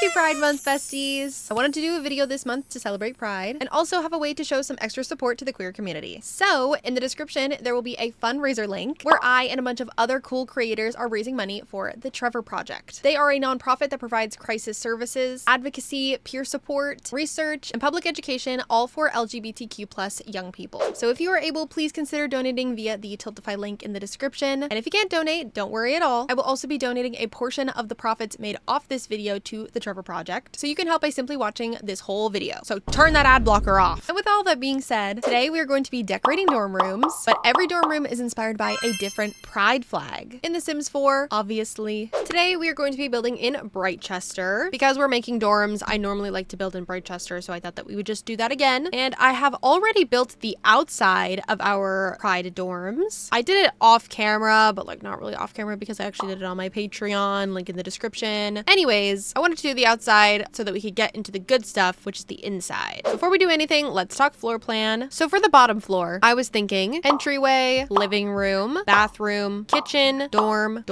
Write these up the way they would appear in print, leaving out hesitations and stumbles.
Happy Pride Month, besties! I wanted to do a video this month to celebrate Pride and also have a way to show some extra support to the queer community. So in the description, there will be a fundraiser link where I and a bunch of other cool creators are raising money for the Trevor Project. They are a nonprofit that provides crisis services, advocacy, peer support, research, and public education, all for LGBTQ+ young people. So if you are able, please consider donating via the Tiltify link in the description. And if you can't donate, don't worry at all. I will also be donating a portion of the profits made off this video to the Trevor Project, so you can help by simply watching this whole video. So turn that ad blocker off. And with all that being said, today we are going to be decorating dorm rooms, but every dorm room is inspired by a different pride flag. In The Sims 4, obviously. Today we are going to be building in Brightchester. Because we're making dorms, I normally like to build in Brightchester, so I thought that we would just do that again. And I have already built the outside of our pride dorms. I did it off camera, but like not really off camera because I actually did it on my Patreon, link in the description. Anyways, I wanted to do the outside so that we could get into the good stuff, which is the inside. Before we do anything, let's talk floor plan. So for the bottom floor, I was thinking entryway, living room, bathroom, kitchen, dorm,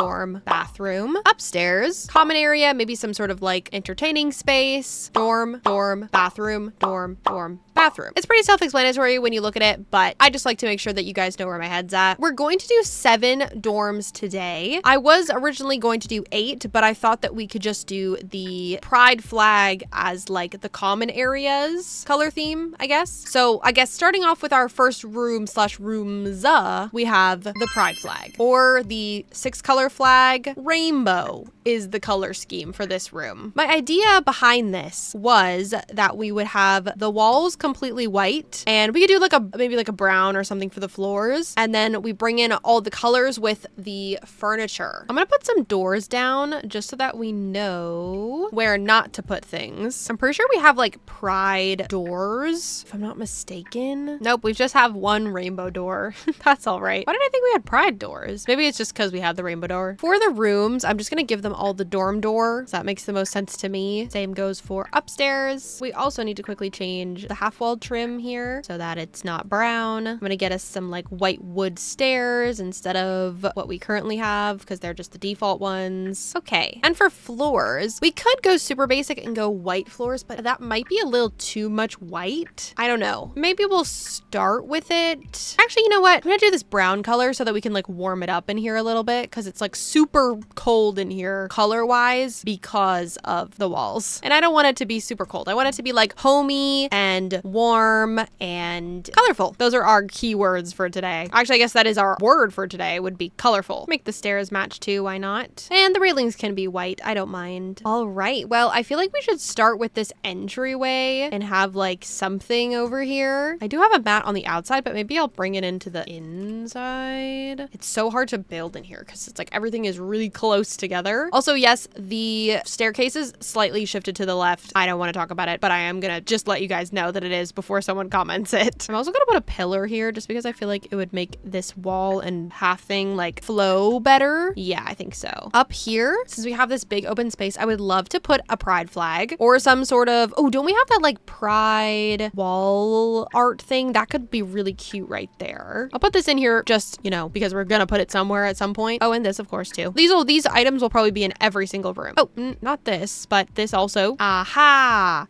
bathroom, upstairs, common area, maybe some sort of like entertaining space, dorm, bathroom, dorm, bathroom. It's pretty self-explanatory when you look at it, but I just like to make sure that you guys know where my head's at. We're going to do 7 dorms today. I was originally going to do 8, but I thought that we could just do the pride flag as like the common areas color theme, I guess. So I guess starting off with our first room / rooms, we have the pride flag, or the 6-color flag. Rainbow is the color scheme for this room. My idea behind this was that we would have the walls completely white, and we could do like maybe like a brown or something for the floors, and then we bring in all the colors with the furniture. I'm gonna put some doors down just so that we know where not to put things. I'm pretty sure we have like pride doors, if I'm not mistaken. Nope, we just have one rainbow door. That's all right. Why did I think we had pride doors? Maybe it's just because we have the rainbow door. For the rooms, I'm just gonna give them all the dorm door, so that makes the most sense to me. Same goes for upstairs. We also need to quickly change the half-wall trim here so that it's not brown. I'm gonna get us some like white wood stairs instead of what we currently have because they're just the default ones. Okay, and for floors, we could go super basic and go white floors, but that might be a little too much white. I don't know. Maybe we'll start with it. Actually, you know what? I'm gonna do this brown color so that we can like warm it up in here a little bit because it's like super cold in here color-wise because of the walls. And I don't want it to be super cold. I want it to be like homey and warm and colorful. Those are our keywords for today. Actually, I guess that is our word for today, would be colorful. Make the stairs match too, why not? And the railings can be white, I don't mind. All right, well, I feel like we should start with this entryway and have like something over here. I do have a mat on the outside, but maybe I'll bring it into the inside. It's so hard to build in here because it's like everything is really close together. Also, yes, the staircase is slightly shifted to the left. I don't want to talk about it, but I am gonna just let you guys know that it is before someone comments it. I'm also gonna put a pillar here just because I feel like it would make this wall and half thing like flow better. Yeah, I think so. Up here, since we have this big open space, I would love to put a pride flag or some sort of, oh, don't we have that like pride wall art thing? That could be really cute right there. I'll put this in here just, you know, because we're gonna put it somewhere at some point. Oh, and this of course too. These items will probably be in every single room. Oh, not this, but this also. Aha.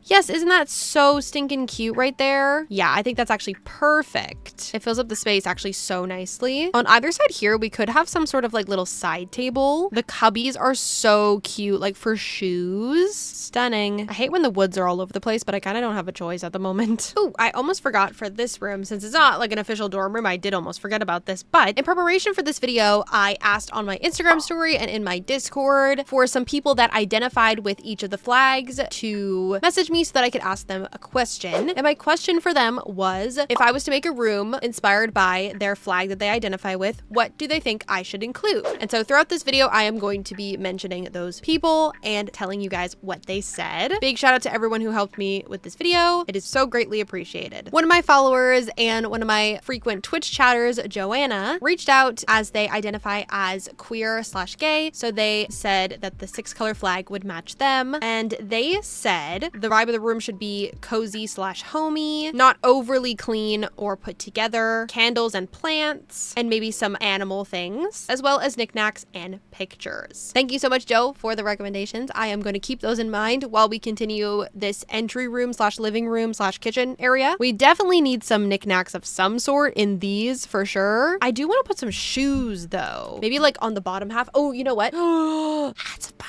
Yes, isn't that so stinking cute right there? Yeah, I think that's actually perfect. It fills up the space actually so nicely. On either side here, we could have some sort of like little side table. The cubbies are so cute, like for shoes. Stunning. I hate when the woods are all over the place, but I kind of don't have a choice at the moment. Oh, I almost forgot for this room, since it's not like an official dorm room, I did almost forget about this, but in preparation for this video, I asked on my Instagram story and in my Discord for some people that identified with each of the flags to message me so that I could ask them a question. And my question for them was, if I was to make a room inspired by their flag that they identify with, what do they think I should include? And so throughout this video, I am going to be mentioning those people and telling you guys what they said. Big shout out to everyone who helped me with this video. It is so greatly appreciated. One of my followers and one of my frequent Twitch chatters, Joanna, reached out as they identify as queer/gay. So they said that the 6-color flag would match them. And they said the vibe of the room should be cozy cozy/homey, not overly clean or put together, candles and plants, and maybe some animal things, as well as knickknacks and pictures. Thank you so much, Joe, for the recommendations. I am going to keep those in mind while we continue this entry room/living room/kitchen area. We definitely need some knickknacks of some sort in these for sure. I do want to put some shoes though. Maybe like on the bottom half. Oh, you know what? That's a bar.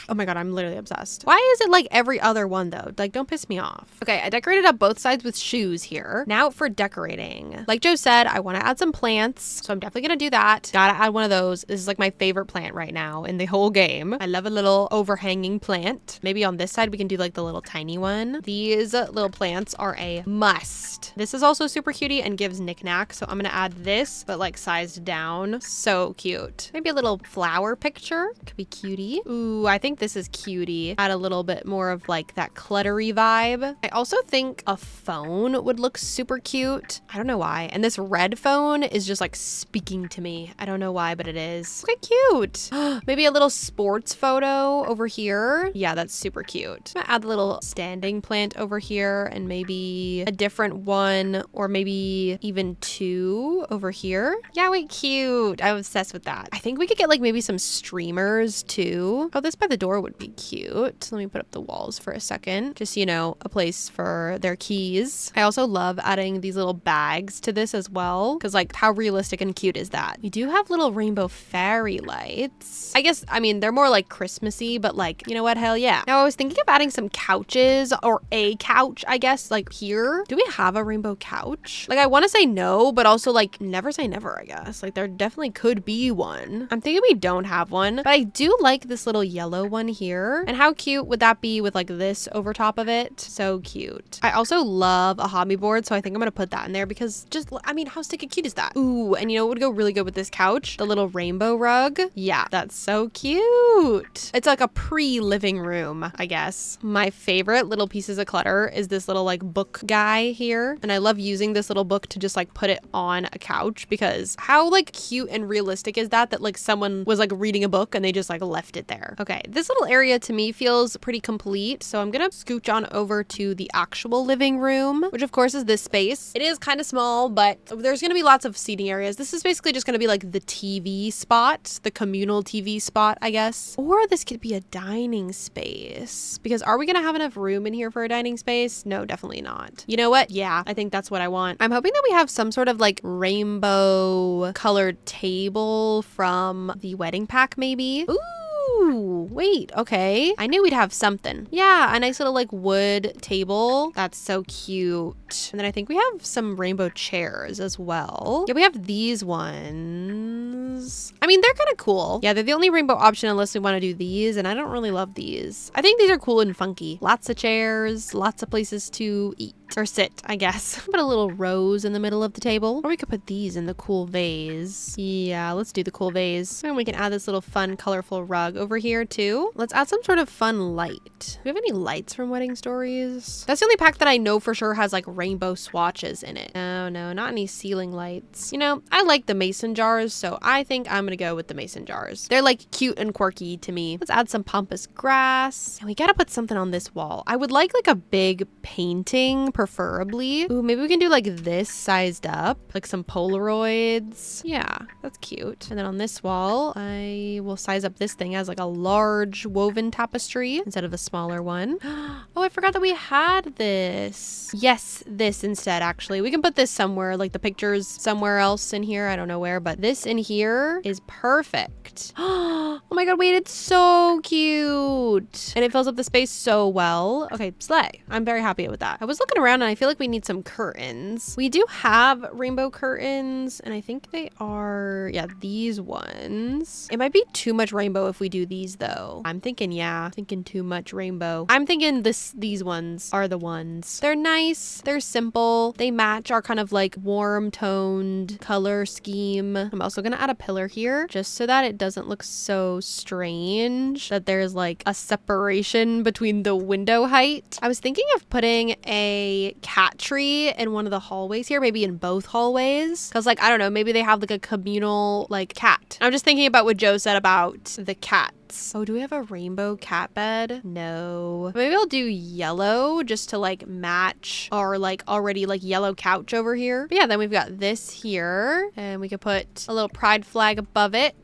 Oh my god, I'm literally obsessed. Why is it like every other one though? Like, don't piss me off. Okay, I decorated up both sides with shoes here. Now for decorating. Like Joe said, I want to add some plants, so I'm definitely gonna do that. Gotta add one of those. This is like my favorite plant right now in the whole game. I love a little overhanging plant. Maybe on this side we can do like the little tiny one. These little plants are a must. This is also super cutie and gives knickknacks, so I'm gonna add this, but like sized down. So cute. Maybe a little flower picture. Could be cutie. Ooh, I think this is cutie. Add a little bit more of like that cluttery vibe. I also think a phone would look super cute. I don't know why. And this red phone is just like speaking to me. I don't know why, but it is. Look how cute. Maybe a little sports photo over here. Yeah, that's super cute. I'm gonna add a little standing plant over here and maybe a different one or maybe even two over here. Yeah, wait, cute. I'm obsessed with that. I think we could get like maybe some streamers too. Oh, this by the door would be cute. Let me put up the walls for a second. Just, you know, a place for their keys. I also love adding these little bags to this as well, because like how realistic and cute is that? We do have little rainbow fairy lights. I guess, I mean, they're more like Christmassy, but like, you know what? Hell yeah. Now I was thinking of adding some couches or a couch, I guess, like here. Do we have a rainbow couch? Like I want to say no, but also like never say never, I guess. Like there definitely could be one. I'm thinking we don't have one, but I do like this little yellow one here. And how cute would that be with like this over top of it? So cute. I also love a hobby board, so I think I'm gonna put that in there because just, I mean, how stinking cute is that? Ooh, and you know what would go really good with this couch? The little rainbow rug. Yeah, that's so cute. It's like a pre-living room, I guess. My favorite little pieces of clutter is this little like book guy here. And I love using this little book to just like put it on a couch because how like cute and realistic is that like someone was like reading a book and they just like left it there. Okay, this little area to me feels pretty complete, so I'm gonna scooch on over to the actual living room, which of course is this space. It is kind of small, but there's gonna be lots of seating areas. This is basically just gonna be like the TV spot, the communal TV spot, I guess. Or this could be a dining space, because are we gonna have enough room in here for a dining space? No, definitely not. You know what? Yeah, I think that's what I want. I'm hoping that we have some sort of like rainbow colored table from the wedding pack maybe. Ooh, wait, okay. I knew we'd have something. Yeah, a nice little like wood table. That's so cute. And then I think we have some rainbow chairs as well. Yeah, we have these ones. I mean, they're kind of cool. Yeah, they're the only rainbow option unless we want to do these, and I don't really love these. I think these are cool and funky. Lots of chairs, lots of places to eat. Or sit, I guess. Put a little rose in the middle of the table. Or we could put these in the cool vase. Yeah, let's do the cool vase. And we can add this little fun, colorful rug over here too. Let's add some sort of fun light. Do we have any lights from Wedding Stories? That's the only pack that I know for sure has like rainbow swatches in it. Oh no, not any ceiling lights. You know, I like the mason jars, so I think I'm gonna go with the mason jars. They're like cute and quirky to me. Let's add some pampas grass. And we gotta put something on this wall. I would like a big painting, preferably. Ooh, maybe we can do like this sized up, like some Polaroids. Yeah, that's cute. And then on this wall, I will size up this thing as like a large woven tapestry instead of a smaller one. Oh, I forgot that we had this. Yes, this instead, actually. We can put this somewhere, like the pictures somewhere else in here. I don't know where, but this in here is perfect. Oh my god, wait, it's so cute. And it fills up the space so well. Okay, slay. I'm very happy with that. I was looking around and I feel like we need some curtains. We do have rainbow curtains, and I think they are, yeah, these ones. It might be too much rainbow if we do these though. I'm thinking, yeah, thinking too much rainbow. I'm thinking these ones are the ones. They're nice, they're simple, they match our kind of like warm toned color scheme. I'm also gonna add a pillar here just so that it doesn't look so strange that there's like a separation between the window height. I was thinking of putting a cat tree in one of the hallways here, maybe in both hallways, because like I don't know, maybe they have like a communal like cat. I'm just thinking about what Joe said about the cat cats. Oh, do we have a rainbow cat bed? No. Maybe I'll do yellow just to like match our like already like yellow couch over here. But yeah, then we've got this here and we could put a little pride flag above it.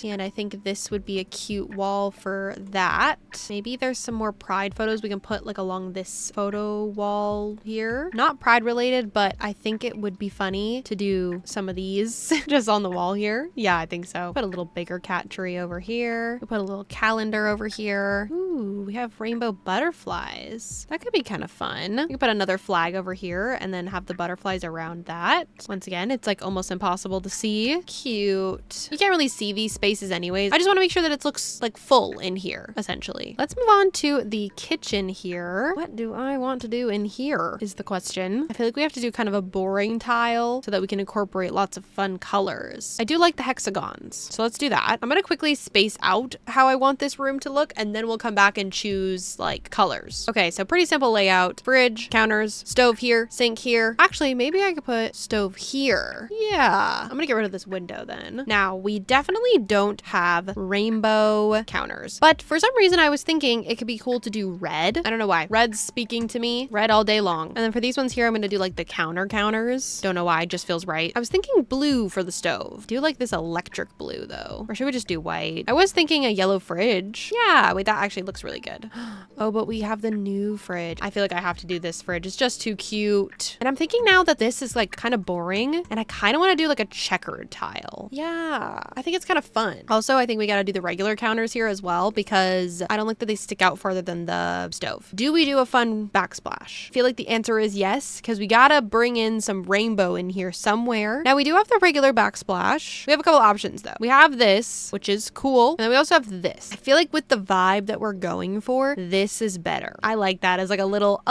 And I think this would be a cute wall for that. Maybe there's some more pride photos we can put like along this photo wall here. Not pride related, but I think it would be funny to do some of these just on the wall here. Yeah, I think so. Put a little bigger cat tree over here. We put a little calendar over here. Ooh, we have rainbow butterflies. That could be kind of fun. We could put another flag over here and then have the butterflies around that. Once again, it's like almost impossible to see. Cute. You can't really see these spaces anyways. I just want to make sure that it looks like full in here, essentially. Let's move on to the kitchen here. What do I want to do in here is the question. I feel like we have to do kind of a boring tile so that we can incorporate lots of fun colors. I do like the hexagons, so let's do that. I'm gonna quickly space out how I want this room to look, and then we'll come back and choose like colors. Okay, so pretty simple layout. Fridge, counters, stove here, sink here. Actually, maybe I could put stove here. Yeah, I'm gonna get rid of this window then. Now, we definitely don't have rainbow counters, but for some reason I was thinking it could be cool to do red. I don't know why. Red's speaking to me. Red all day long. And then for these ones here, I'm gonna do like the counters. Don't know why, it just feels right. I was thinking blue for the stove. Do like this electric blue though, or should we just do white? I was thinking a yellow fridge. Yeah, wait, that actually looks really good. Oh, but we have the new fridge. I feel like I have to do this fridge. It's just too cute. And I'm thinking now that this is like kind of boring and I kind of want to do like a checkered tile. Yeah, I think it's kind of fun. Also, I think we got to do the regular counters here as well because I don't like that they stick out farther than the stove. Do we do a fun backsplash? I feel like the answer is yes, because we got to bring in some rainbow in here somewhere. Now we do have the regular backsplash. We have a couple options though. We have this, which is cool. And then we also have this. I feel like with the vibe that we're going for, this is better. I like that as like a little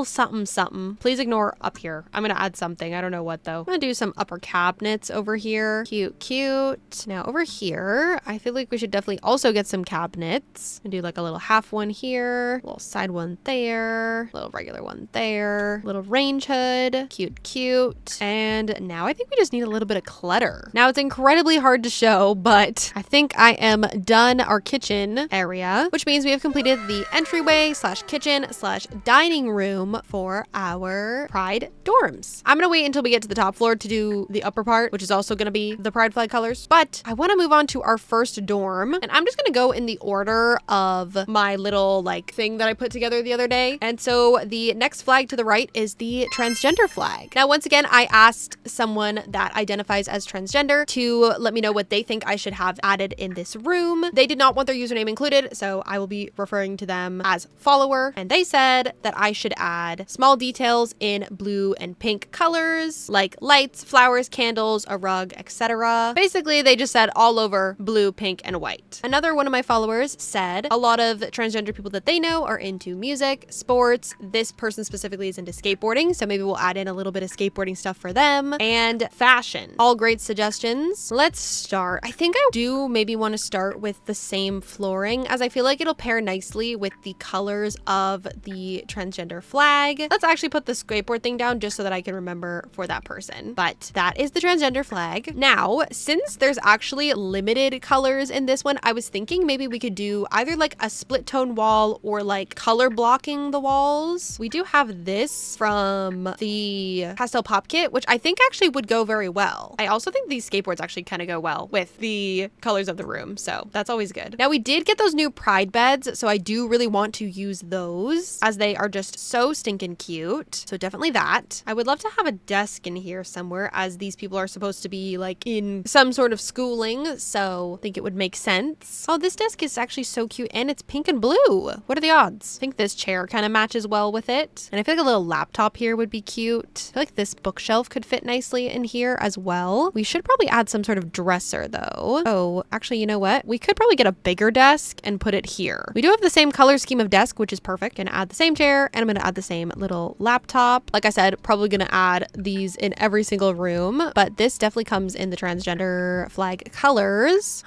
something something. Please ignore up here. I'm gonna add something. I don't know what though. I'm gonna do some upper cabinets over here. Cute, cute. Now over here, I feel like we should definitely also get some cabinets and do like a little half one here, a little side one there, a little regular one there, little range hood. Cute, cute. And now I think we just need a little bit of clutter. Now it's incredibly hard to show, but I think I am done our kitchen area, which means we have completed the entryway / kitchen / dining room for our pride dorms. I'm gonna wait until we get to the top floor to do the upper part, which is also gonna be the pride flag colors, but I want to move on to our first dorm, and I'm just gonna go in the order of my little like thing that I put together the other day. And so the next flag to the right is the transgender flag. Now, once again, I asked someone that identifies as transgender to let me know what they think I should have added in this room. They did not want their username included, so I will be referring to them as follower. And they said that I should add small details in blue and pink colors, like lights, flowers, candles, a rug, etc. Basically, they just said all over blue, pink, and white. Another one of my followers said a lot of transgender people that they know are into music, sports. This person specifically is into skateboarding, so maybe we'll add in a little bit of skateboarding stuff for them, and fashion. All great suggestions. Let's start. I think I do maybe want to start with the same flooring, as I feel like it'll pair nicely with the colors of the transgender flag. Let's actually put the skateboard thing down just so that I can remember for that person. But that is the transgender flag. Now, since there's actually limited colors in this one, I was thinking maybe we could do either like a split tone wall or like color blocking the walls. We do have this from the pastel pop kit, which I think actually would go very well. I also think these skateboards actually kind of go well with the colors of the room, so that's always good. Now we did get those new pride beds, so I do really want to use those as they are just so stinking cute. So definitely that. I would love to have a desk in here somewhere, as these people are supposed to be like in some sort of schooling, so I think it would make sense. Oh, this desk is actually so cute, and it's pink and blue. What are the odds? I think this chair kind of matches well with it, and I feel like a little laptop here would be cute. I feel like this bookshelf could fit nicely in here as well. We should probably add some sort of dresser though. Oh, actually, you know what? We could probably get a bigger desk and put it here. We do have the same color scheme of desk, which is perfect. Gonna add the same chair, and I'm gonna add the same little laptop. Like I said, probably gonna add these in every single room, but this definitely comes in the transgender flag colors.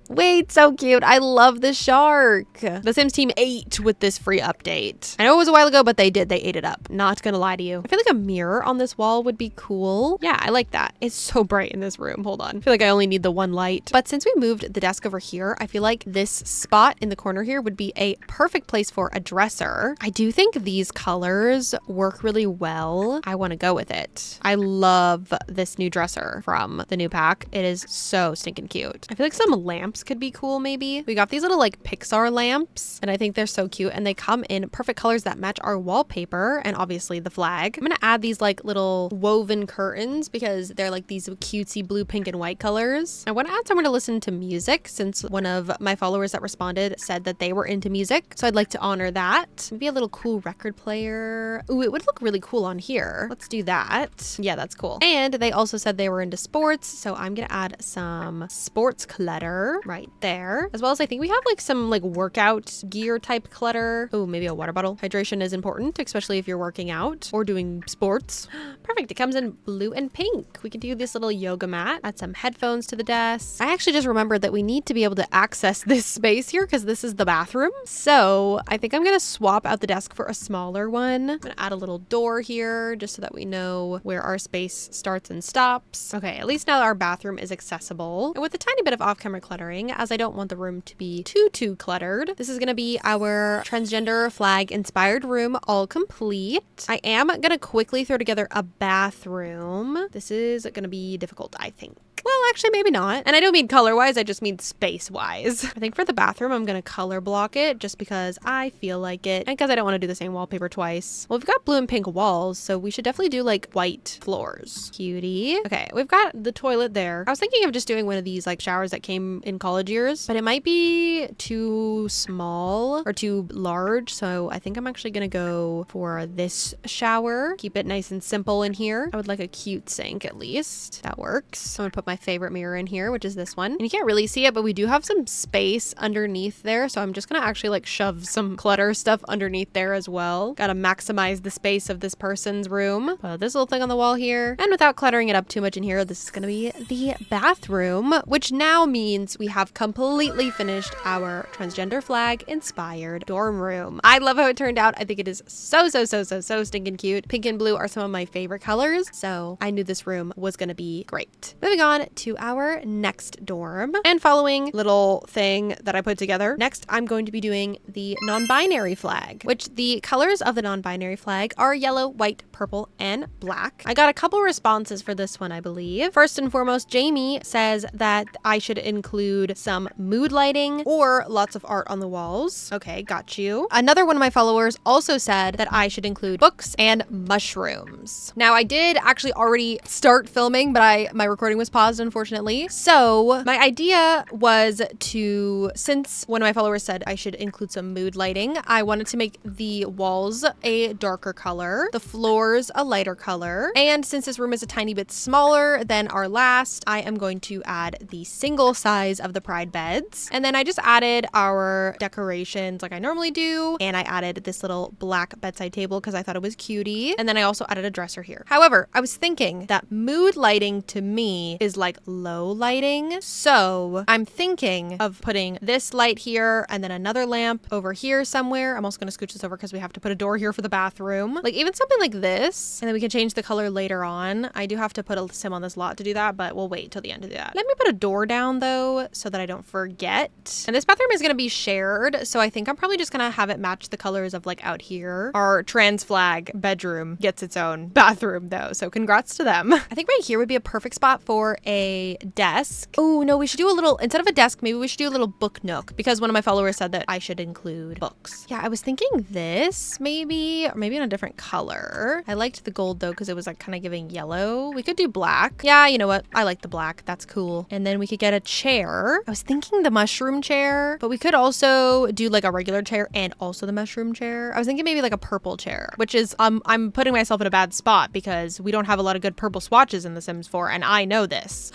Wait, so cute. I love the shark. The Sims team ate with this free update. I know it was a while ago, but they ate it up. Not gonna lie to you. I feel like a mirror on this wall would be cool. Yeah, I like that. It's so bright in this room. Hold on. I feel like I only need the one light. But since we moved the desk over here, I feel feel like this spot in the corner here would be a perfect place for a dresser. I do think these colors work really well. I want to go with it. I love this new dresser from the new pack. It is so stinking cute. I feel like some lamps could be cool maybe. We got these little like Pixar lamps and I think they're so cute and they come in perfect colors that match our wallpaper and obviously the flag. I'm gonna add these like little woven curtains because they're like these cutesy blue, pink, and white colors. I want to add somewhere to listen to music since one of my followers that responded said that they were into music. So I'd like to honor that. Maybe a little cool record player. Ooh, it would look really cool on here. Let's do that. Yeah, that's cool. And they also said they were into sports. So I'm gonna add some sports clutter right there. As well as I think we have like some like workout gear type clutter. Oh, maybe a water bottle. Hydration is important, especially if you're working out or doing sports. Perfect. It comes in blue and pink. We could do this little yoga mat. Add some headphones to the desk. I actually just remembered that we need to be able to access this space here because this is the bathroom. So I think I'm gonna swap out the desk for a smaller one. I'm gonna add a little door here just so that we know where our space starts and stops. Okay, at least now our bathroom is accessible. And with a tiny bit of off-camera cluttering, as I don't want the room to be too cluttered, this is gonna be our transgender flag inspired room all complete. I am gonna quickly throw together a bathroom. This is gonna be difficult, I think. Well, actually, maybe not. And I don't mean color-wise, I just mean space-wise. I think for the bathroom, I'm gonna color block it just because I feel like it and because I don't want to do the same wallpaper twice. Well, we've got blue and pink walls, so we should definitely do like white floors. Cutie. Okay, we've got the toilet there. I was thinking of just doing one of these like showers that came in college years, but it might be too small or too large, so I think I'm actually gonna go for this shower. Keep it nice and simple in here. I would like a cute sink at least. That works. I'm gonna put my favorite mirror in here, which is this one. And you can't really see it, but we do have some space underneath there. So I'm just gonna actually like shove some clutter stuff underneath there as well. Gotta maximize the space of this person's room. Put this little thing on the wall here. And without cluttering it up too much in here, this is gonna be the bathroom, which now means we have completely finished our transgender flag inspired dorm room. I love how it turned out. I think it is so stinking cute. Pink and blue are some of my favorite colors. So I knew this room was gonna be great. Moving on to our next dorm and following little thing that I put together. Next, I'm going to be doing the non-binary flag, which the colors of the non-binary flag are yellow, white, purple, and black. I got a couple responses for this one, I believe. First and foremost, Jamie says that I should include some mood lighting or lots of art on the walls. Okay, got you. Another one of my followers also said that I should include books and mushrooms. Now, I did actually already start filming, but my recording was paused, unfortunately. So my idea was to, since one of my followers said I should include some mood lighting, I wanted to make the walls a darker color, the floors a lighter color, and since this room is a tiny bit smaller than our last, I am going to add the single size of the pride beds. And then I just added our decorations like I normally do, and I added this little black bedside table because I thought it was cutie, and then I also added a dresser here. However, I was thinking that mood lighting to me is like low lighting. So I'm thinking of putting this light here and then another lamp over here somewhere. I'm also going to scooch this over because we have to put a door here for the bathroom. Like even something like this, and then we can change the color later on. I do have to put a sim on this lot to do that, but we'll wait till the end to do that. Let me put a door down though, so that I don't forget. And this bathroom is going to be shared. So I think I'm probably just going to have it match the colors of like out here. Our trans flag bedroom gets its own bathroom though. So congrats to them. I think right here would be a perfect spot for a desk. Oh no, we should do a little, instead of a desk, maybe we should do a little book nook because one of my followers said that I should include books. Yeah, I was thinking this maybe, or maybe in a different color. I liked the gold though because it was like kind of giving yellow. We could do black. Yeah, you know what? I like the black. That's cool. And then we could get a chair. I was thinking the mushroom chair, but we could also do like a regular chair and also the mushroom chair. I was thinking maybe like a purple chair, which is, I'm putting myself in a bad spot because we don't have a lot of good purple swatches in The Sims 4 and I know this.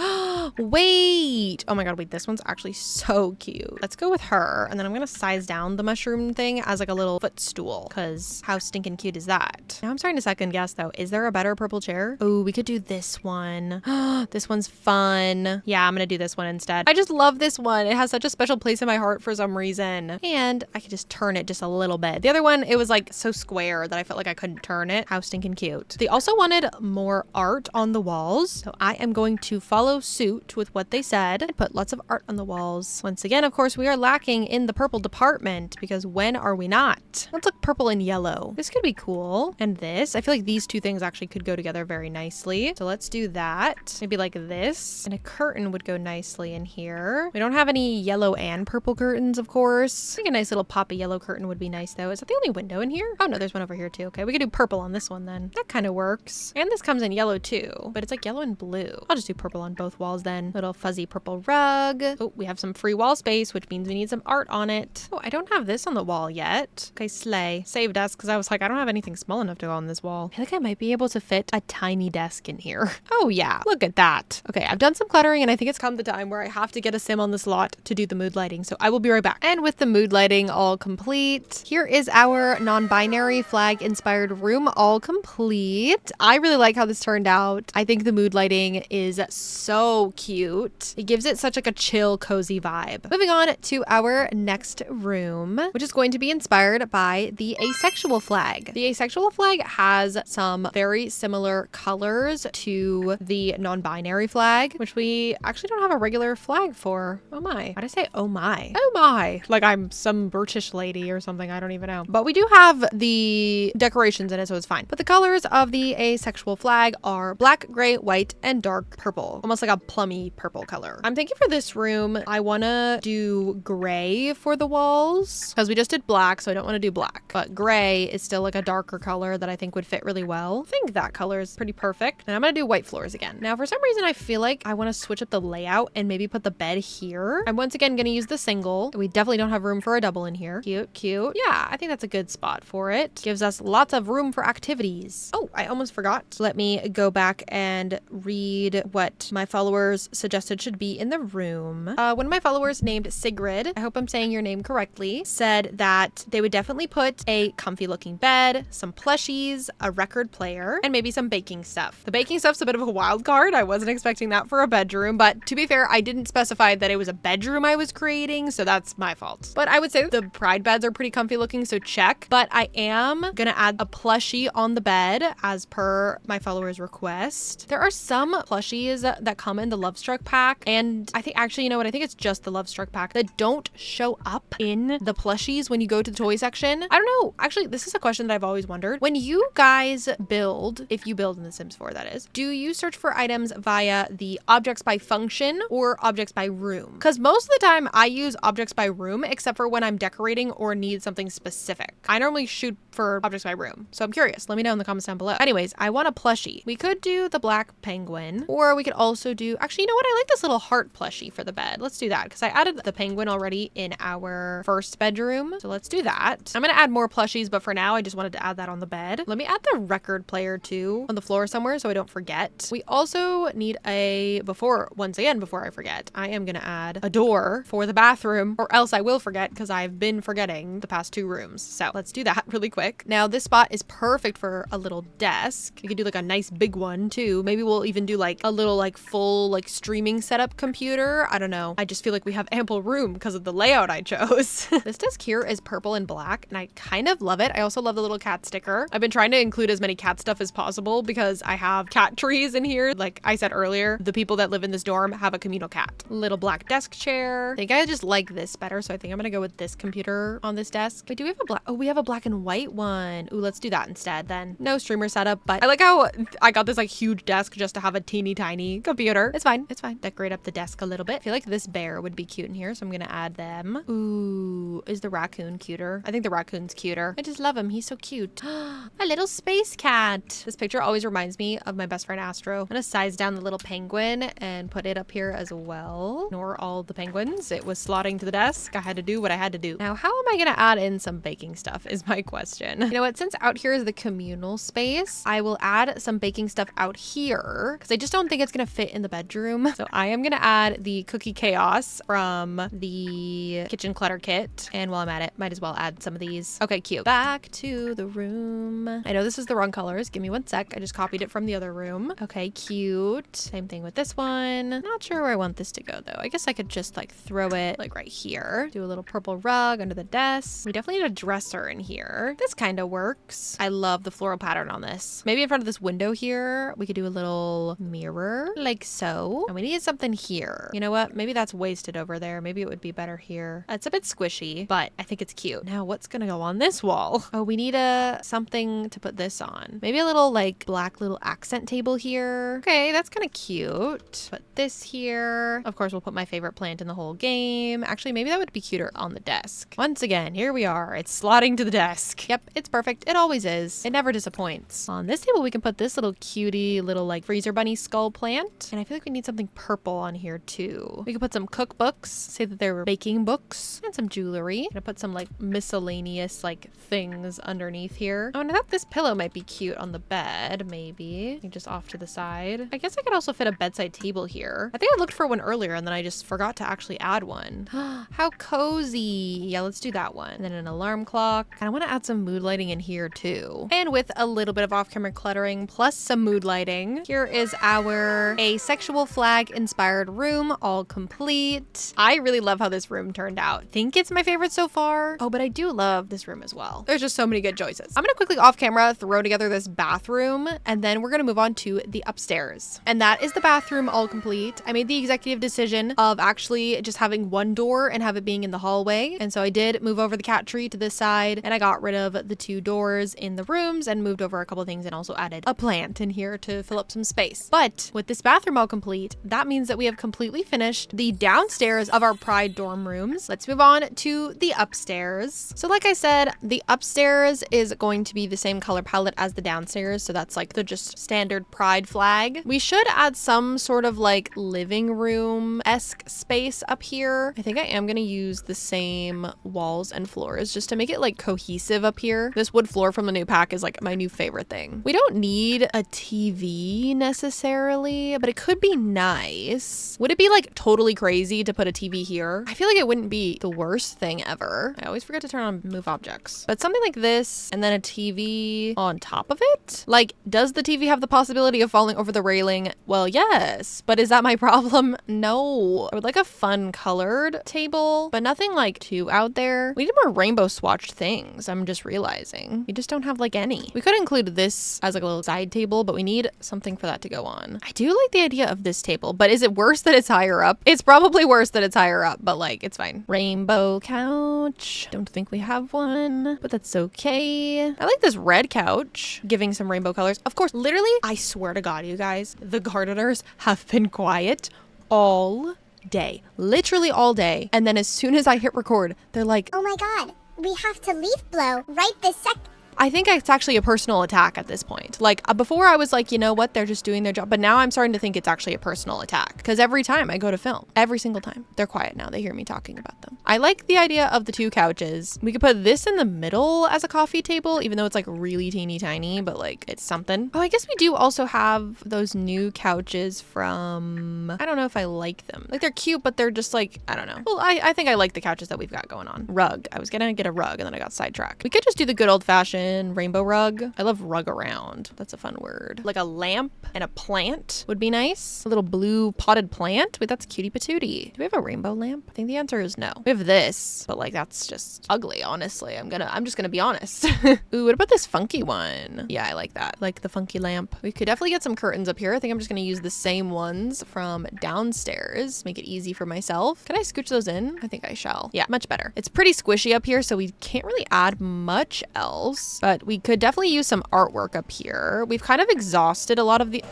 Wait. Oh my God, wait, this one's actually so cute. Let's go with her. And then I'm gonna size down the mushroom thing as like a little footstool because how stinking cute is that? Now I'm starting to second guess though. Is there a better purple chair? Oh, we could do this one. This one's fun. Yeah, I'm gonna do this one instead. I just love this one. It has such a special place in my heart for some reason. And I could just turn it just a little bit. The other one, it was like so square that I felt like I couldn't turn it. How stinking cute. They also wanted more art on the walls. So I am going to follow suit with what they said and put lots of art on the walls. Once again, of course, we are lacking in the purple department because when are we not? Let's look purple and yellow. This could be cool. And this, I feel like these two things actually could go together very nicely. So let's do that. Maybe like this. And a curtain would go nicely in here. We don't have any yellow and purple curtains, of course. I think a nice little poppy yellow curtain would be nice though. Is that the only window in here? Oh no, there's one over here too. Okay, we could do purple on this one then. That kind of works. And this comes in yellow too, but it's like yellow and blue. I'll just do purple on both walls then. Little fuzzy purple rug. Oh, we have some free wall space, which means we need some art on it. Oh, I don't have this on the wall yet. Okay, slay. Saved us because I was like, I don't have anything small enough to go on this wall. I feel like I might be able to fit a tiny desk in here. Oh yeah, look at that. Okay, I've done some cluttering and I think it's come the time where I have to get a sim on this lot to do the mood lighting. So I will be right back. And with the mood lighting all complete, here is our non-binary flag inspired room all complete. I really like how this turned out. I think the mood lighting is so cute. It gives it such like a chill, cozy vibe. Moving on to our next room, which is going to be inspired by the asexual flag. The asexual flag has some very similar colors to the non-binary flag, which we actually don't have a regular flag for. Oh my. Why'd I say oh my? Oh my. Like I'm some British lady or something. I don't even know. But we do have the decorations in it, so it's fine. But the colors of the asexual flag are black, gray, white, and dark purple. Almost like a plummy purple color. I'm thinking for this room, I want to do gray for the walls because we just did black, so I don't want to do black. But gray is still like a darker color that I think would fit really well. I think that color is pretty perfect. And I'm going to do white floors again. Now, for some reason, I feel like I want to switch up the layout and maybe put the bed here. I'm once again going to use the single. We definitely don't have room for a double in here. Cute, cute. Yeah, I think that's a good spot for it. Gives us lots of room for activities. Oh, I almost forgot. Let me go back and read what my followers suggested should be in the room. One of my followers named Sigrid, I hope I'm saying your name correctly, said that they would definitely put a comfy looking bed, some plushies, a record player, and maybe some baking stuff. The baking stuff's a bit of a wild card. I wasn't expecting that for a bedroom, but to be fair, I didn't specify that it was a bedroom I was creating, so that's my fault. But I would say the pride beds are pretty comfy looking, so check. But I am gonna add a plushie on the bed as per my followers' request. There are some plushies that come in the Love Struck pack, and I think actually, you know what, I think it's just the Love Struck pack that don't show up in the plushies when you go to the toy section. I don't know. Actually, this is a question that I've always wondered. When you guys build, if you build in The Sims 4, that is, do you search for items via the objects by function or objects by room? Because most of the time I use objects by room, except for when I'm decorating or need something specific. I normally shoot for objects by room. So I'm curious. Let me know in the comments down below. Anyways, I want a plushie. We could do the black penguin, or we could also do, actually, you know what? I like this little heart plushie for the bed. Let's do that because I added the penguin already in our first bedroom. So let's do that. I'm going to add more plushies, but for now, I just wanted to add that on the bed. Let me add the record player too on the floor somewhere so I don't forget. We also need once again, before I forget, I am going to add a door for the bathroom, or else I will forget because I've been forgetting the past two rooms. So let's do that really quick. Now this spot is perfect for a little desk. We could do like a nice big one too. Maybe we'll even do like a little like full like streaming setup computer. I don't know. I just feel like we have ample room because of the layout I chose. This desk here is purple and black and I kind of love it. I also love the little cat sticker. I've been trying to include as many cat stuff as possible because I have cat trees in here. Like I said earlier, the people that live in this dorm have a communal cat. Little black desk chair. I think I just like this better, so I think I'm gonna go with this computer on this desk. Wait, do we have a black? Oh, we have a black and white one. Ooh, let's do that instead then. No streamer setup, but I like how I got this like huge desk just to have a teeny tiny computer. It's fine. It's fine. Decorate up the desk a little bit. I feel like this bear would be cute in here, so I'm gonna add them. Ooh, is the raccoon cuter? I think the raccoon's cuter. I just love him. He's so cute. A little space cat. This picture always reminds me of my best friend Astro. I'm gonna size down the little penguin and put it up here as well. Ignore all the penguins. It was slotting to the desk. I had to do what I had to do. Now, how am I gonna add in some baking stuff is my question. You know what? Since out here is the communal space, I will add some baking stuff out here because I just don't think it's gonna fit in the bedroom. So I am gonna add the cookie chaos from the kitchen clutter kit. And while I'm at it, might as well add some of these. Okay, cute. Back to the room. I know this is the wrong colors. Give me one sec. I just copied it from the other room. Okay, cute. Same thing with this one. Not sure where I want this to go though. I guess I could just like throw it like right here. Do a little purple rug under the desk. We definitely need a dresser in here. This kind of works. I love the floral pattern on this. Maybe in front of this window here, we could do a little mirror. like so. And we need something here. You know what? Maybe that's wasted over there. Maybe it would be better here. It's a bit squishy, but I think it's cute. Now what's gonna go on this wall? Oh, we need something to put this on. Maybe a little like black little accent table here. Okay, that's kind of cute. Put this here. Of course, we'll put my favorite plant in the whole game. Actually, maybe that would be cuter on the desk. Once again, here we are. It's slotting to the desk. Yep, it's perfect. It always is. It never disappoints. On this table, we can put this little cutie little like freezer bunny skull plant. And I feel like we need something purple on here too. We could put some cookbooks, say that they're baking books, and some jewelry. I'm gonna put some like miscellaneous like things underneath here. Oh, and I thought this pillow might be cute on the bed, maybe. Just off to the side. I guess I could also fit a bedside table here. I think I looked for one earlier and then I just forgot to actually add one. How cozy. Yeah, let's do that one. And then an alarm clock. And I want to add some mood lighting in here too. And with a little bit of off-camera cluttering plus some mood lighting, here is our asexual flag inspired room, all complete. I really love how this room turned out. Think it's my favorite so far. Oh, but I do love this room as well. There's just so many good choices. I'm gonna quickly off camera throw together this bathroom and then we're gonna move on to the upstairs. And that is the bathroom all complete. I made the executive decision of actually just having one door and have it being in the hallway. And so I did move over the cat tree to this side and I got rid of the two doors in the rooms and moved over a couple of things and also added a plant in here to fill up some space. But with this bathroom all complete, that means that we have completely finished the downstairs of our Pride dorm rooms. Let's move on to the upstairs. So like I said, the upstairs is going to be the same color palette as the downstairs. So that's like the just standard Pride flag. We should add some sort of like living room-esque space up here. I think I am going to use the same walls and floors just to make it like cohesive up here. This wood floor from the new pack is like my new favorite thing. We don't need a TV necessarily, but it could be nice. Would it be like totally crazy to put a TV here? I feel like it wouldn't be the worst thing ever. I always forget to turn on move objects, but something like this and then a TV on top of it. Like, does the TV have the possibility of falling over the railing? Well, yes, but is that my problem? No. I would like a fun colored table, but nothing like too out there. We need more rainbow swatched things. I'm just realizing we just don't have like any. We could include this as like a little side table, but we need something for that to go on. I do like the idea of this table, but is it worse that it's higher up? It's probably worse that it's higher up, but like it's fine. Rainbow couch. Don't think we have one, but that's okay. I like this red couch, giving some rainbow colors. Of course, literally, I swear to God, you guys, the gardeners have been quiet all day, literally all day. And then as soon as I hit record, they're like, oh my God, we have to leaf blow right this sec. I think it's actually a personal attack at this point. Like before I was like, you know what, they're just doing their job. But now I'm starting to think it's actually a personal attack because every time I go to film, every single time, they're quiet now. They hear me talking about them. I like the idea of the two couches. We could put this in the middle as a coffee table, even though it's like really teeny tiny, but like it's something. Oh, I guess we do also have those new couches from, I don't know if I like them. Like they're cute, but they're just like, I don't know. Well, I think I like the couches that we've got going on. Rug. I was gonna get a rug and then I got sidetracked. We could just do the good old fashioned rainbow rug. I love rug around. That's a fun word. Like a lamp and a plant would be nice. A little blue potted plant. Wait, that's cutie patootie. Do we have a rainbow lamp? I think the answer is no. We have this, but like that's just ugly, honestly. I'm just gonna be honest. Ooh, what about this funky one? Yeah, I like that. Like the funky lamp. We could definitely get some curtains up here. I think I'm just gonna use the same ones from downstairs. Make it easy for myself. Can I scooch those in? I think I shall. Yeah, much better. It's pretty squishy up here, so we can't really add much else, but we could definitely use some artwork up here. We've kind of exhausted a lot of the...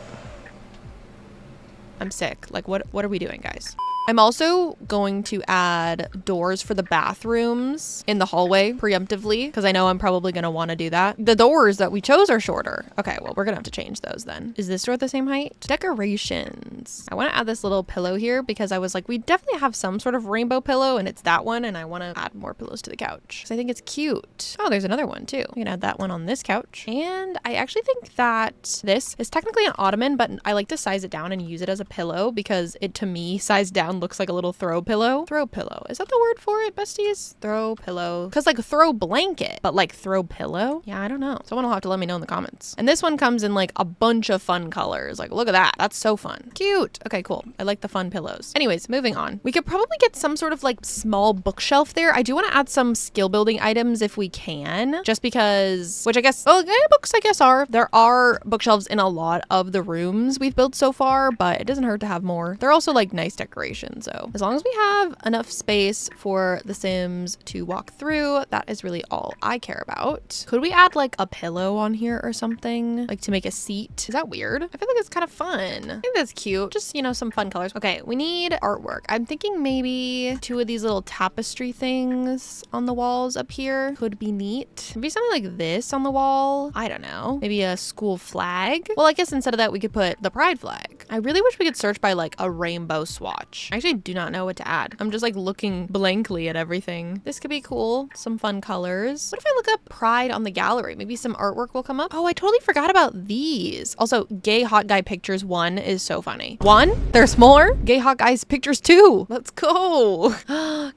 I'm sick. Like, what are we doing, guys? I'm also going to add doors for the bathrooms in the hallway preemptively because I know I'm probably going to want to do that. The doors that we chose are shorter. Okay, well, we're going to have to change those then. Is this door the same height? Decorations. I want to add this little pillow here because I was like, we definitely have some sort of rainbow pillow and it's that one, and I want to add more pillows to the couch because I think it's cute. Oh, there's another one too. We can add that one on this couch. And I actually think that this is technically an ottoman, but I like to size it down and use it as a pillow because it, to me, sized down background looks like a little throw pillow. Throw pillow. Is that the word for it, besties? Throw pillow. Because like throw blanket, but like throw pillow? Yeah, I don't know. Someone will have to let me know in the comments. And this one comes in like a bunch of fun colors. Like, look at that. That's so fun. Cute. Okay, cool. I like the fun pillows. Anyways, moving on. We could probably get some sort of like small bookshelf there. I do want to add some skill building items if we can, just because, which I guess, well, yeah, books I guess are. There are bookshelves in a lot of the rooms we've built so far, but it doesn't hurt to have more. They're also like nice decorations, so as long as we have enough space for the Sims to walk through, that is really all I care about. Could we add like a pillow on here or something, like to make a seat? Is that weird? I feel like it's kind of fun. I think that's cute. Just, you know, some fun colors. Okay, we need artwork. I'm thinking maybe 2 of these little tapestry things on the walls up here could be neat. Maybe something like this on the wall. I don't know. Maybe a school flag. Well, I guess instead of that, we could put the pride flag. I really wish we could search by like a rainbow swatch. I actually do not know what to add. I'm just like looking blankly at everything. This could be cool. Some fun colors. What if I look up pride on the gallery? Maybe some artwork will come up. Oh, I totally forgot about these. Also, gay hot guy pictures 1 is so funny. 1? There's more? Gay hot guys pictures 2. Let's go.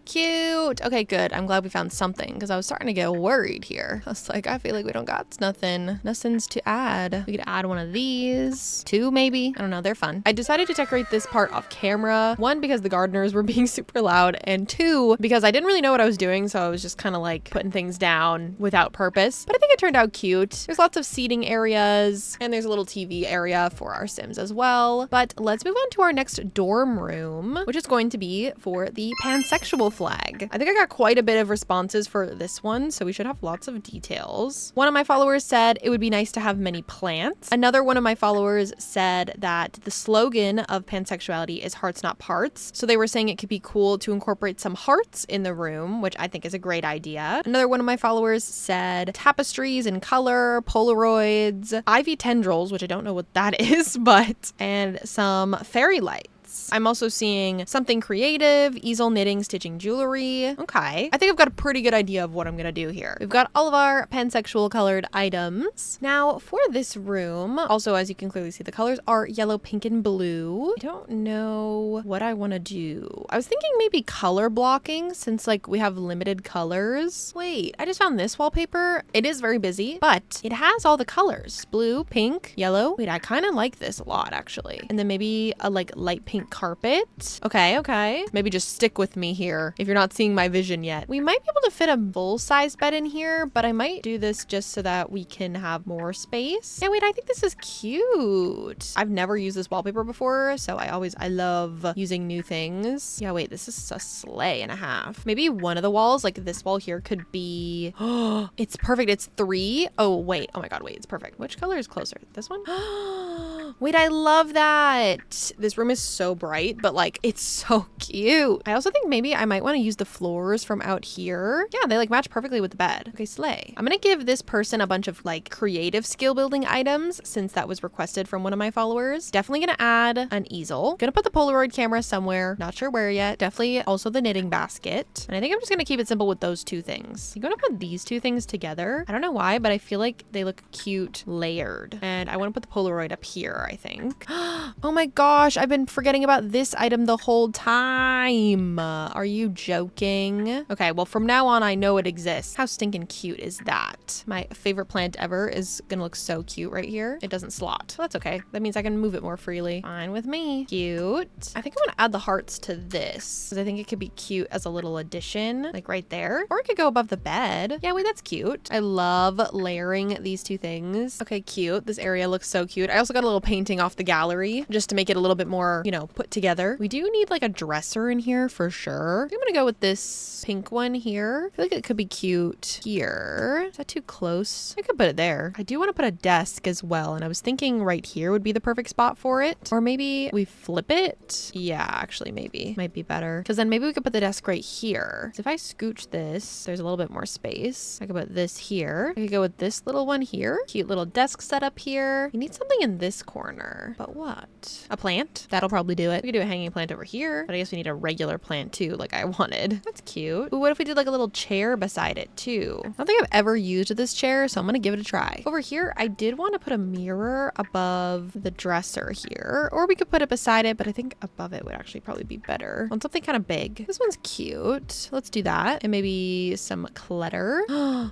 Cute. Okay, good. I'm glad we found something because I was starting to get worried here. I was like, I feel like we don't got nothing. Nothing's to add. We could add one of these. 2 maybe. I don't know. They're fun. I decided to decorate this part off camera. 1, because the gardeners were being super loud, and 2, because I didn't really know what I was doing, so I was just kind of like putting things down without purpose. But I think it turned out cute. There's lots of seating areas, and there's a little TV area for our Sims as well. But let's move on to our next dorm room, which is going to be for the pansexual flag. I think I got quite a bit of responses for this one, so we should have lots of details. One of my followers said it would be nice to have many plants. Another one of my followers said that the slogan of pansexuality is hearts not parts. So they were saying it could be cool to incorporate some hearts in the room, which I think is a great idea. Another one of my followers said tapestries in color, Polaroids, ivy tendrils, which I don't know what that is, but, and some fairy lights. I'm also seeing something creative, easel, knitting, stitching, jewelry. Okay. I think I've got a pretty good idea of what I'm gonna do here. We've got all of our pansexual colored items. Now for this room, also as you can clearly see, the colors are yellow, pink, and blue. I don't know what I want to do. I was thinking maybe color blocking since like we have limited colors. Wait, I just found this wallpaper. It is very busy, but it has all the colors. Blue, pink, yellow. Wait, I kind of like this a lot actually. And then maybe a like light pink carpet. Okay. Maybe just stick with me here if you're not seeing my vision yet. We might be able to fit a full-size bed in here, but I might do this just so that we can have more space. Yeah, wait, I think this is cute. I've never used this wallpaper before, so I love using new things. Yeah, wait, this is a sleigh and a half. Maybe one of the walls, like this wall here, could be, oh, it's perfect. It's 3. Oh, wait. Oh my God, wait, it's perfect. Which color is closer? This one? Wait, I love that. This room is so bright, but like it's so cute. I also think maybe I might want to use the floors from out here. Yeah, they like match perfectly with the bed. Okay, slay. I'm gonna give this person a bunch of like creative skill building items since that was requested from one of my followers. Definitely gonna add an easel. Gonna put the Polaroid camera somewhere. Not sure where yet. Definitely also the knitting basket. And I think I'm just gonna keep it simple with those 2 things. I'm gonna put these 2 things together. I don't know why, but I feel like they look cute layered. And I want to put the Polaroid up here, I think. Oh my gosh, I've been forgetting about this item the whole time. Are you joking? Okay, well from now on I know it exists. How stinking cute is that? My favorite plant ever is gonna look so cute right here. It doesn't slot. Well, that's okay. That means I can move it more freely. Fine with me. Cute. I think I'm gonna add the hearts to this because I think it could be cute as a little addition, like right there. Or it could go above the bed. Yeah, wait, that's cute. I love layering these 2 things. Okay, cute. This area looks so cute. I also got a little painting off the gallery just to make it a little bit more, you know, put together. We do need like a dresser in here for sure. I'm gonna go with this pink one here. I feel like it could be cute here. Is that too close? I could put it there. I do want to put a desk as well, and I was thinking right here would be the perfect spot for it. Or maybe we flip it. Yeah, actually maybe might be better because then maybe we could put the desk right here. So if I scooch this, there's a little bit more space. I could put this here. I could go with this little one here. Cute little desk setup here. You need something in this corner corner. But what? A plant? That'll probably do it. We could do a hanging plant over here, but I guess we need a regular plant too, like I wanted. That's cute. Ooh, what if we did like a little chair beside it too? I don't think I've ever used this chair, so I'm gonna give it a try. Over here, I did want to put a mirror above the dresser here, or we could put it beside it, but I think above it would actually probably be better on something kind of big. This one's cute. Let's do that. And maybe some clutter.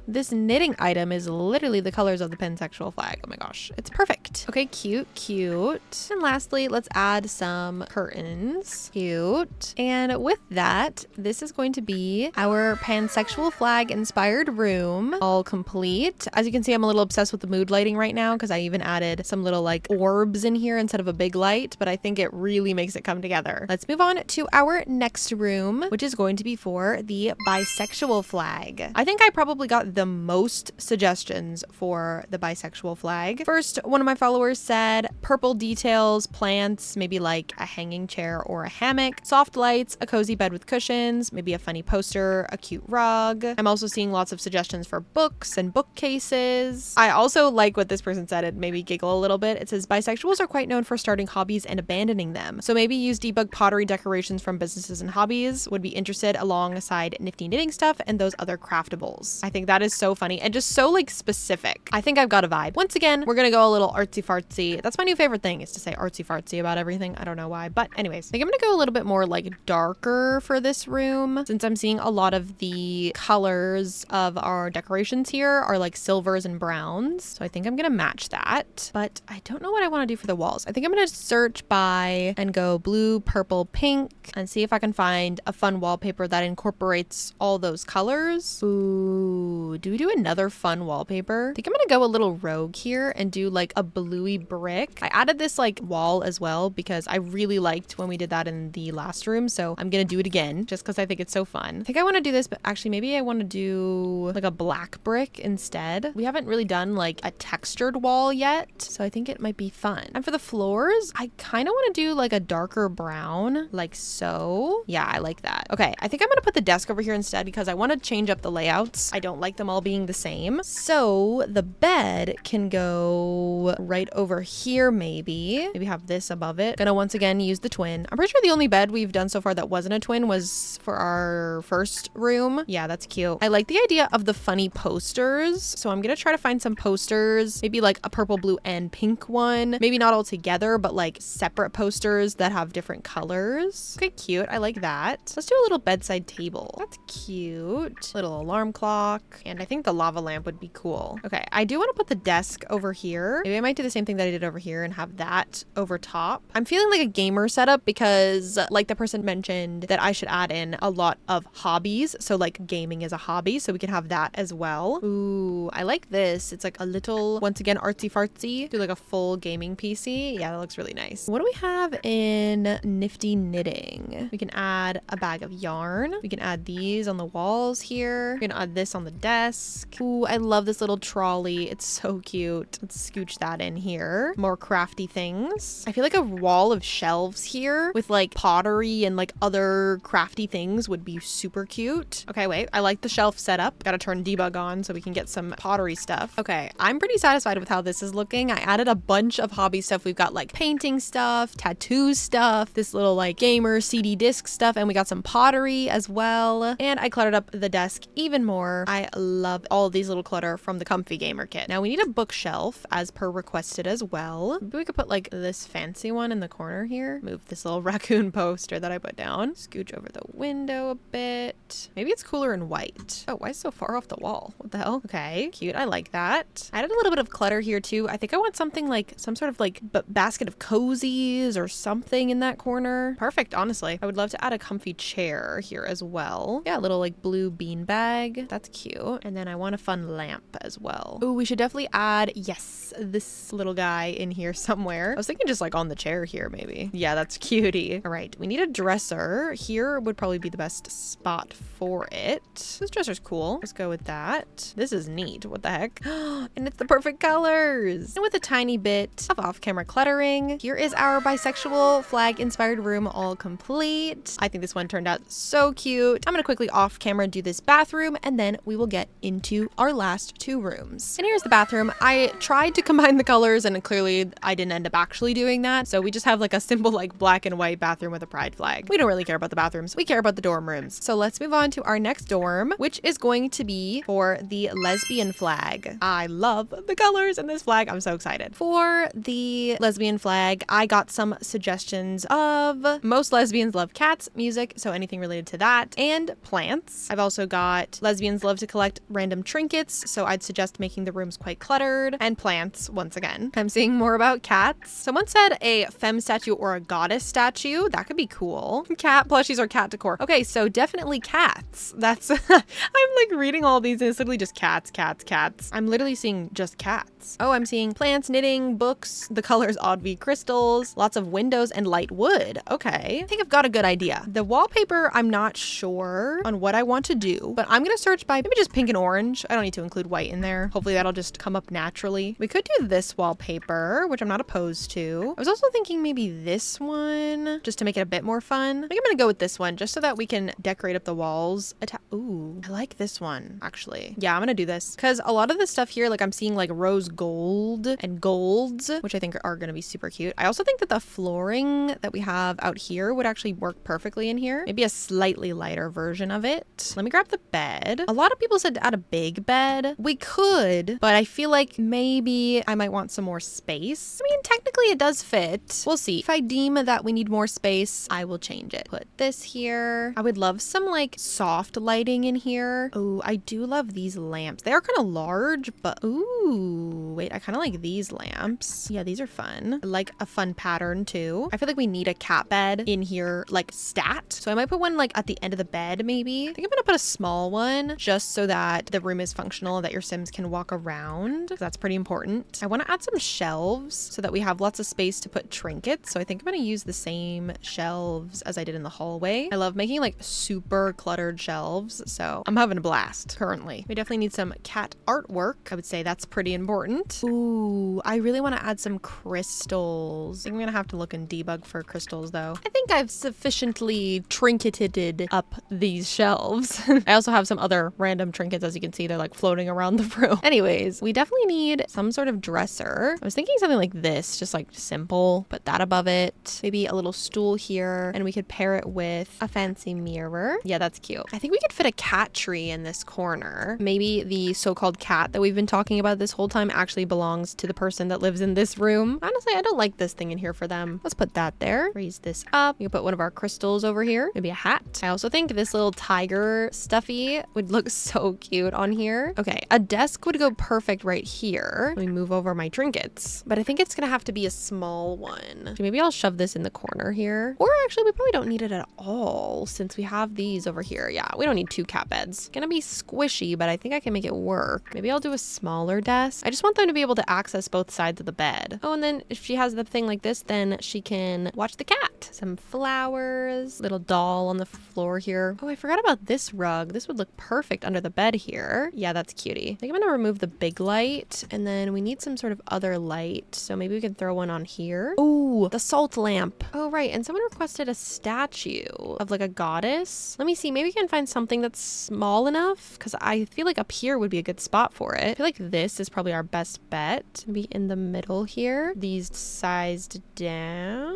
This knitting item is literally the colors of the pansexual flag. Oh my gosh, it's perfect. Okay, cute, cute. And lastly, let's add some curtains. Cute. And with that, this is going to be our pansexual flag inspired room, all complete. As you can see, I'm a little obsessed with the mood lighting right now because I even added some little like orbs in here instead of a big light, but I think it really makes it come together. Let's move on to our next room, which is going to be for the bisexual flag. I think I probably got the most suggestions for the bisexual flag. First, one of my followers said purple details, plants, maybe like a hanging chair or a hammock, soft lights, a cozy bed with cushions, maybe a funny poster, a cute rug. I'm also seeing lots of suggestions for books and bookcases. I also like what this person said. It made me giggle a little bit. It says bisexuals are quite known for starting hobbies and abandoning them. So maybe use debug pottery decorations from businesses and hobbies. Would be interested alongside nifty knitting stuff and those other craftables. I think that is so funny and just so like specific. I think I've got a vibe. Once again, we're gonna go a little artsy fartsy. That's my new favorite thing, is to say artsy fartsy about everything. I don't know why, but anyways, I think I'm gonna go a little bit more like darker for this room, since I'm seeing a lot of the colors of our decorations here are like silvers and browns. So I think I'm gonna match that, but I don't know what I want to do for the walls. I think I'm gonna search by and go blue, purple, pink, and see if I can find a fun wallpaper that incorporates all those colors. Ooh, do we do another fun wallpaper? I think I'm gonna go a little rogue here and do like a bluey brick. I added this like wall as well because I really liked when we did that in the last room, so I'm gonna do it again just because I think it's so fun. I think I want to do this, but actually maybe I want to do like a black brick instead. We haven't really done like a textured wall yet, so I think it might be fun. And for the floors, I kind of want to do like a darker brown, like so. Yeah, I like that. Okay, I think I'm gonna put the desk over here instead because I want to change up the layouts. I don't like them all being the same. So the bed can go right over here, maybe have this above it. Gonna once again use the twin. I'm pretty sure the only bed we've done so far that wasn't a twin was for our first room. Yeah, that's cute. I like the idea of the funny posters, so I'm gonna try to find some posters, maybe like a purple, blue, and pink one. Maybe not all together, but like separate posters that have different colors. Okay, cute. I like that. Let's do a little bedside table. That's cute. Little alarm clock, and I think the lava lamp would be cool. Okay, I do want to put the desk over here. Maybe I might do the same thing that I did over here and have that over top. I'm feeling like a gamer setup because like the person mentioned that I should add in a lot of hobbies. So like gaming is a hobby, so we can have that as well. Ooh, I like this. It's like a little, once again, artsy fartsy. Do like a full gaming PC. Yeah, that looks really nice. What do we have in nifty knitting? We can add a bag of yarn. We can add these on the walls here. We can add this on the desk. Ooh, I love this little trolley. It's so cute. Let's scooch that in here. More crafty things. I feel like a wall of shelves here with like pottery and like other crafty things would be super cute. Okay, wait, I like the shelf setup. Gotta turn debug on so we can get some pottery stuff. Okay, I'm pretty satisfied with how this is looking. I added a bunch of hobby stuff. We've got like painting stuff, tattoo stuff, this little like gamer CD disc stuff, and we got some pottery as well. And I cluttered up the desk even more. I love all of these little clutter from the comfy gamer kit. Now we need a bookshelf as per requested as well. Maybe we could put like this fancy one in the corner here. Move this little raccoon poster that I put down. Scooch over the window a bit. Maybe it's cooler in white. Oh, why is it so far off the wall? What the hell? Okay, cute. I like that. I added a little bit of clutter here too. I think I want something like some sort of like basket of cozies or something in that corner. Perfect, honestly. I would love to add a comfy chair here as well. Yeah, a little like blue bean bag. That's cute. And then I want a fun lamp as well. Oh, we should definitely add, yes, this little guy in here somewhere. I was thinking just like on the chair here maybe. Yeah, that's cutie. All right, we need a dresser. Here would probably be the best spot for it. This dresser's cool. Let's go with that. This is neat. What the heck? And it's the perfect colors. And with a tiny bit of off-camera cluttering, here is our bisexual flag inspired room all complete. I think this one turned out so cute. I'm gonna quickly off-camera do this bathroom, and then we will get into our last two rooms. And here's the bathroom. I tried to combine the colors and clearly luckily I didn't end up actually doing that. So we just have like a simple like black and white bathroom with a pride flag. We don't really care about the bathrooms. We care about the dorm rooms. So let's move on to our next dorm, which is going to be for the lesbian flag. I love the colors in this flag. I'm so excited. For the lesbian flag, I got some suggestions of most lesbians love cats, music, so anything related to that, and plants. I've also got lesbians love to collect random trinkets, so I'd suggest making the rooms quite cluttered, and plants once again. I'm seeing more about cats. Someone said a femme statue or a goddess statue. That could be cool. Cat plushies or cat decor. Okay, so definitely cats. That's I'm like reading all these and it's literally just cats, cats, cats. I'm literally seeing just cats. Oh, I'm seeing plants, knitting, books, the colors odd V crystals, lots of windows, and light wood. Okay, I think I've got a good idea. The wallpaper, I'm not sure on what I want to do, but I'm gonna search by maybe just pink and orange. I don't need to include white in there. Hopefully that'll just come up naturally. We could do this wallpaper, which I'm not opposed to. I was also thinking maybe this one, just to make it a bit more fun. I think I'm gonna go with this one, just so that we can decorate up the walls. Ooh, I like this one, actually. Yeah, I'm gonna do this, because a lot of the stuff here, like I'm seeing like rose gold and golds, which I think are gonna be super cute. I also think that the flooring that we have out here would actually work perfectly in here. Maybe a slightly lighter version of it. Let me grab the bed. A lot of people said to add a big bed. We could, but I feel like maybe I might want some more space. I mean, technically it does fit. We'll see. If I deem that we need more space, I will change it. Put this here. I would love some like soft lighting in here. Oh, I do love these lamps. They are kind of large, but ooh, wait, I kind of like these lamps. Yeah, these are fun. I like a fun pattern too. I feel like we need a cat bed in here, like stat. So I might put one like at the end of the bed, maybe. I think I'm gonna put a small one just so that the room is functional, that your Sims can walk around. That's pretty important. I want to add some shelves so that we have lots of space to put trinkets. So I think I'm gonna use the same shelves as I did in the hallway. I love making like super cluttered shelves, so I'm having a blast currently. We definitely need some cat artwork. I would say that's pretty important. Ooh, I really want to add some crystals. I think I'm gonna have to look and debug for crystals though. I think I've sufficiently trinketed up these shelves. I also have some other random trinkets, as you can see, they're like floating around the room. Anyways, we definitely need some sort of dresser. I was thinking something like this, just like simple, put that above it. Maybe a little stool here, and we could pair it with a fancy mirror. Yeah, that's cute. I think we could fit a cat tree in this corner. Maybe the so-called cat that we've been talking about this whole time actually belongs to the person that lives in this room. Honestly, I don't like this thing in here for them. Let's put that there. Raise this up. We can put one of our crystals over here. Maybe a hat. I also think this little tiger stuffy would look so cute on here. Okay, a desk would go perfect right here. Let me move over my trinkets. But I think it's gonna have to be a small one. So maybe I'll shove this in the corner here. Or actually, we probably don't need it at all since we have these over here. Yeah, we don't need two cat beds. Gonna be squishy, but I think I can make it work. Maybe I'll do a smaller desk. I just want them to be able to access both sides of the bed. Oh, and then if she has the thing like this, then she can watch the cat. Some flowers, little doll on the floor here. Oh, I forgot about this rug. This would look perfect under the bed here. Yeah, that's cutie. I think I'm gonna remove the big light, and then we need some sort of other light. So maybe we can throw one on here. Oh, the salt lamp. Oh, right. And someone requested a statue of like a goddess. Let me see. Maybe we can find something that's small enough, because I feel like up here would be a good spot for it. I feel like this is probably our best bet. Maybe in the middle here. These sized down.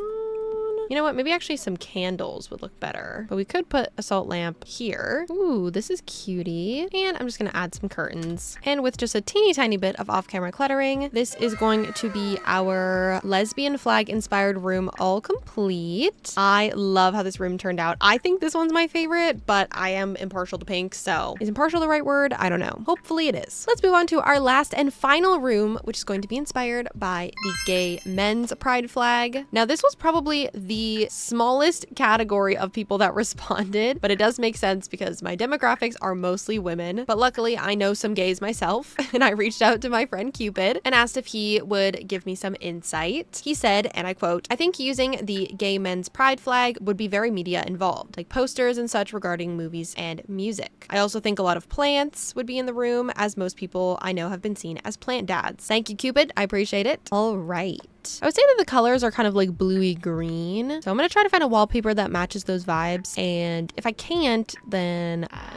You know what? Maybe actually some candles would look better. But we could put a salt lamp here. Ooh, this is cutie. And I'm just gonna add some curtains. And with just a teeny tiny bit of off-camera cluttering, this is going to be our lesbian flag inspired room all complete. I love how this room turned out. I think this one's my favorite, but I am impartial to pink, so is impartial the right word? I don't know. Hopefully it is. Let's move on to our last and final room, which is going to be inspired by the gay men's pride flag. Now, this was probably the smallest category of people that responded, but it does make sense because my demographics are mostly women. But luckily, I know some gays myself, and I reached out to my friend Cupid and asked if he would give me some insight. He said, and I quote, "I think using the gay men's pride flag would be very media involved, like posters and such regarding movies and music. I also think a lot of plants would be in the room, as most people I know have been seen as plant dads." Thank you, Cupid. I appreciate it. All right. I would say that the colors are kind of like bluey green. So I'm going to try to find a wallpaper that matches those vibes. And if I can't, then I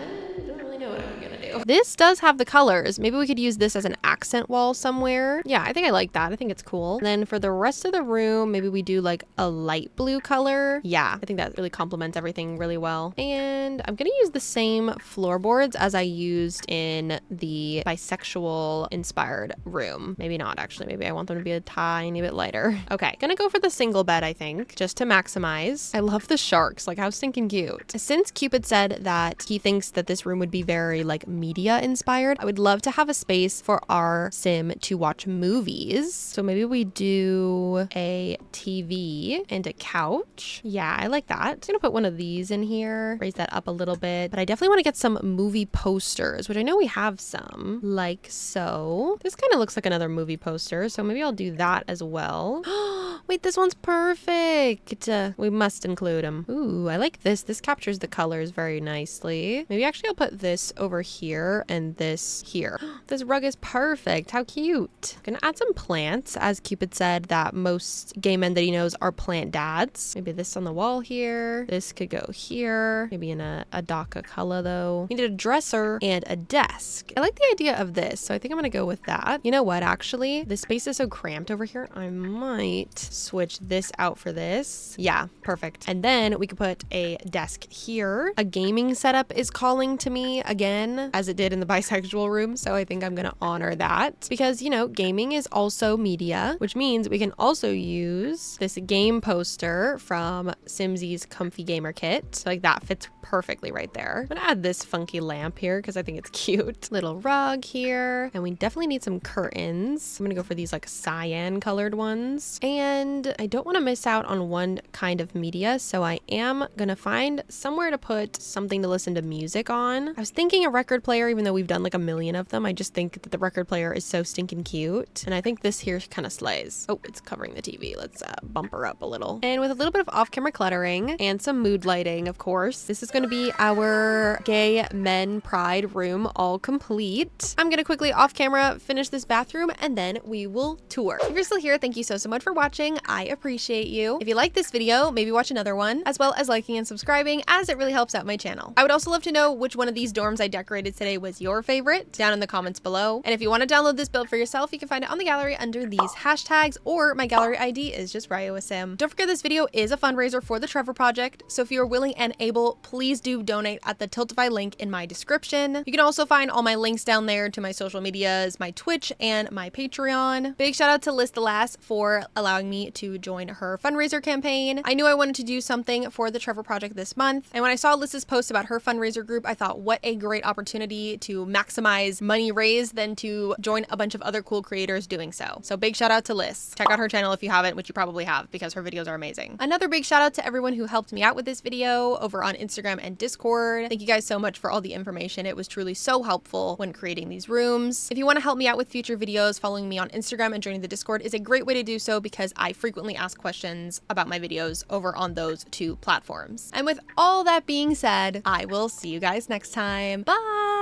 don't really know what I'm going to do. you. This does have the colors. Maybe we could use this as an accent wall somewhere. Yeah, I think I like that. I think it's cool. And then for the rest of the room, maybe we do like a light blue color. Yeah, I think that really complements everything really well. And I'm gonna use the same floorboards as I used in the bisexual inspired room. Maybe not actually. Maybe I want them to be a tiny bit lighter. Okay, gonna go for the single bed, I think, just to maximize. I love the sharks, like how stinking cute. Since Cupid said that he thinks that this room would be very like media inspired, I would love to have a space for our sim to watch movies. So maybe we do a TV and a couch. Yeah, I like that. I'm gonna put one of these in here, raise that up a little bit, but I definitely want to get some movie posters, which I know we have some, like so. This kind of looks like another movie poster, so maybe I'll do that as well. Wait, this one's perfect. We must include them. Ooh, I like this. This captures the colors very nicely. Maybe actually I'll put this over here and this here. This rug is perfect. How cute. I'm gonna add some plants, as Cupid said that most gay men that he knows are plant dads. Maybe this on the wall here. This could go here. Maybe in a DACA color though. We need a dresser and a desk. I like the idea of this, so I think I'm gonna go with that. You know what, actually? This space is so cramped over here. I might switch this out for this. Yeah, perfect. And then we could put a desk here. A gaming setup is calling to me again, as it did in the bisexual room, so I think I'm gonna honor that because, you know, gaming is also media, which means we can also use this game poster from Simsy's Comfy Gamer Kit. So like that fits perfectly right there. I'm gonna add this funky lamp here because I think it's cute. Little rug here, and we definitely need some curtains. I'm gonna go for these like cyan colored ones, and I don't want to miss out on one kind of media, so I am gonna find somewhere to put something to listen to music on. I was thinking a record player, even though we've done like a million of them. I just think that the record player is so stinking cute, and I think this here kind of slays. Oh, it's covering the TV. Let's bump her up a little. And with a little bit of off-camera cluttering and some mood lighting, of course, this is going to be our gay men pride room all complete. I'm gonna quickly off-camera finish this bathroom, and then we will tour. If you're still here, thank you so much for watching. I appreciate you. If you like this video, maybe watch another one, as well as liking and subscribing, as it really helps out my channel. I would also love to know which one of these dorms I decorated today was your favorite down in the comments below. And if you want to download this build for yourself, you can find it on the gallery under these hashtags, or my gallery ID is just RyeuaSim. Don't forget this video is a fundraiser for the Trevor Project, so if you are willing and able, please do donate at the Tiltify link in my description. You can also find all my links down there to my social medias, my Twitch, and my Patreon. Big shout out to Liz the Lass for allowing me to join her fundraiser campaign. I knew I wanted to do something for the Trevor Project this month, and when I saw Liz's post about her fundraiser group, I thought what a great opportunity to maximize money raised than to join a bunch of other cool creators doing so. So big shout out to Liz. Check out her channel if you haven't, which you probably have because her videos are amazing. Another big shout out to everyone who helped me out with this video over on Instagram and Discord. Thank you guys so much for all the information. It was truly so helpful when creating these rooms. If you want to help me out with future videos, following me on Instagram and joining the Discord is a great way to do so because I frequently ask questions about my videos over on those two platforms. And with all that being said, I will see you guys next time. Bye!